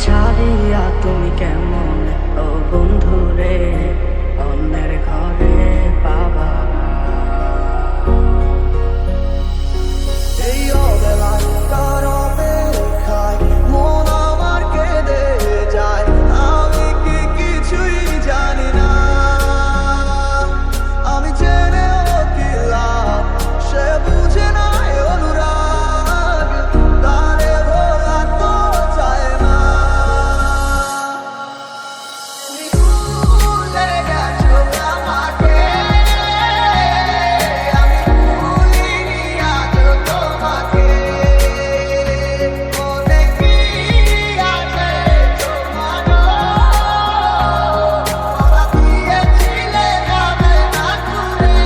ছাড়িয়া তুমি কেমন ও বন্ধুরে অন্যের ঘরে পাবা না। এই অবেলায় কার অপেক্ষায় মন আমার কেঁদে যায়, আমি কি কিছুই জানি না। আমি জেনেও কি লাভ, সে বুঝে না অনুরাগ, তারে ভোলা তো চায় না। ভুলে গেছো আমাকে, আমি ভুলিনি আজও তোমাকে। মনে কি আছে তোমারও, ওরা দিয়েছিলে যাবে না ঘুরে।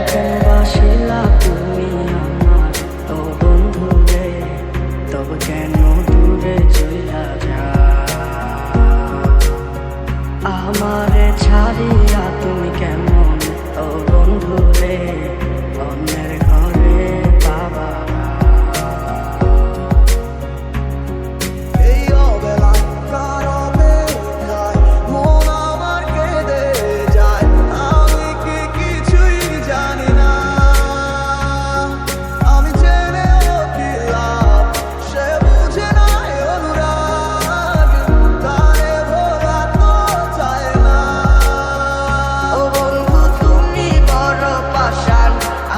কেন বাসিলা তুমি আমার ও বন্ধুরে, তবে কেন দূরে চইলা যা। আমারে ছাড়িয়া তুমি কেমন ও বন্ধুরে অন্যের ঘরে পাবা না। এই অবেলায় কার অপেক্ষায় মন আমার কেঁদে যায়, আমি কি কিছুই জানি না। আমি জেনেও কি লাভ, সে বুঝে না অনুরাগ, তারে ভোলা তো চায় না। ও বন্ধু তুমি বড় পাষাণ,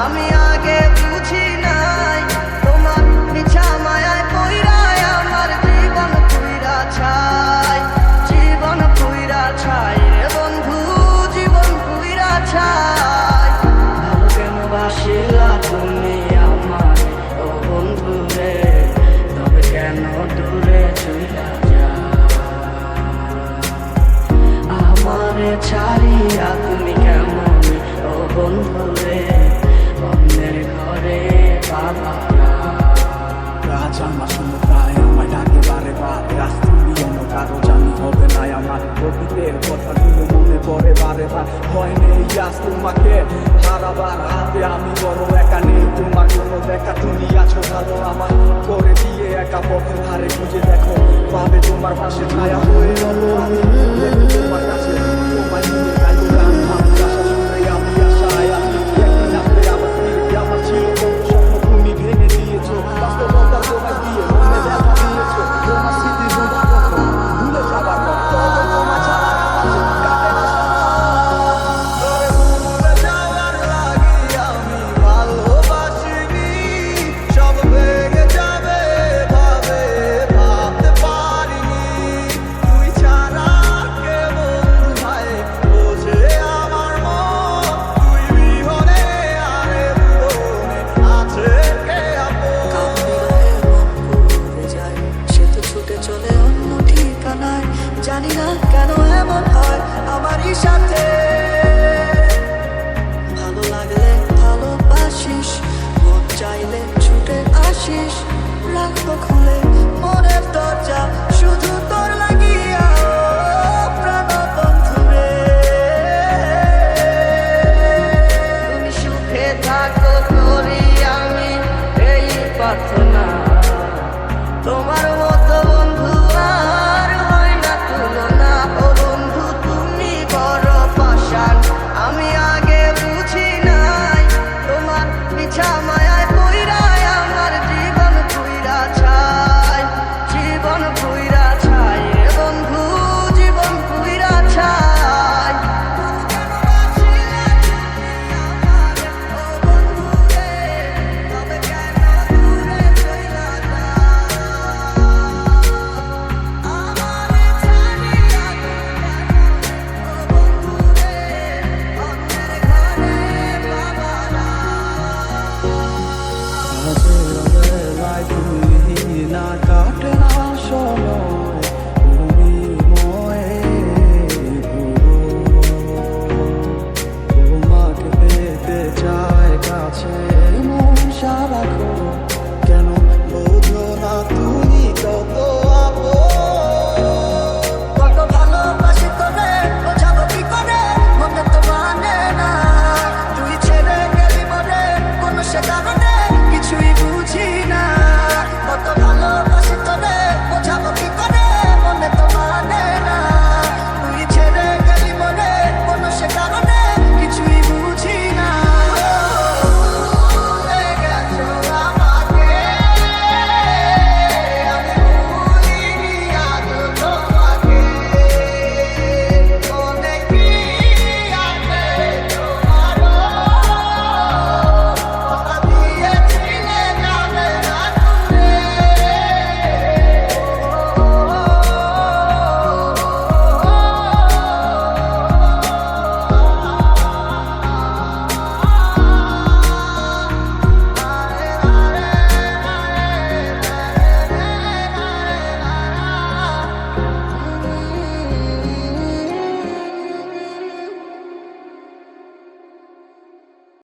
আমি আগে বুঝি নাই। তোমার মিছা মায়ায় পইড়ায় আমার জীবন পুইরা ছাই, জীবন পুইরা ছাই রে বন্ধু, জীবন পুইরা ছাই। ভালো কেন বাসিলা তুমি আমার ও বন্ধু রে, তবে কেন দূরে চইলা যা। আমারে ছাড়িয়া তুমি কেমন ও বন্ধুরে অন্যের ঘরে পাবা না। রাজ আমার শূন্যতায় আমায় ডাকে বারে বারে, রাস্তা নিয়ম কারো জানি হবে না আমার। অতীতের কথাগুলো মনে পড়ে বারে বার, ভয় নেই আজ তোমাকে হারাবার হাতে। আমি বড় একা, নেই তোমার কোনো দেখা, তুমি আছো ভালো আমার করে দিয়ে একা। পথের ধারে খুঁজে দেখো, পাবে তোমার পাশে ছায়া হয়ে গেল আমি। দেখো তোমার কাছে তোমায় নিয়ে গাইবো গান, ভাবছি আশা শুনে আমি আশায় আছি। একদিন আসবে আবার ফিরবে, আমার ছিল কত স্বপ্ন তুমি ভেঙে দিয়েছো। বাস্তবতা তোমায় দিয়ে মনে ব্যথা দিয়েছো, তোমার স্মৃতি বোঝার কথা ভুলে যাবার কথা, তবে তোমার ছাড়া আমার কাটে না সময়। তোরে ভুলে যাওয়ার লাগি আমি ভালোবাসিনি, সব ভেঙে যাবে ভাবে ভাবতে পারিনি। তুই ছাড়া কে বন্ধু ভাই বোঝে আমার মন, তুই বিহনে আরে ভুবনে আছে কে আপন। যায় সে তো ছুটে চলে অন্য ঠিকানায়, জানি না কেন এমন হয় আমারই সাথে। ভালো লাগলে ভালোবাসিস, মন চাইলে ছুটে আসিস, রাখবো খুলে মনের দরজা শুধু তোর লাগিয়া ও প্রাণ বন্ধুরে। তুমি সুখে থাকো করি আমি এই প্রার্থনা, তোমার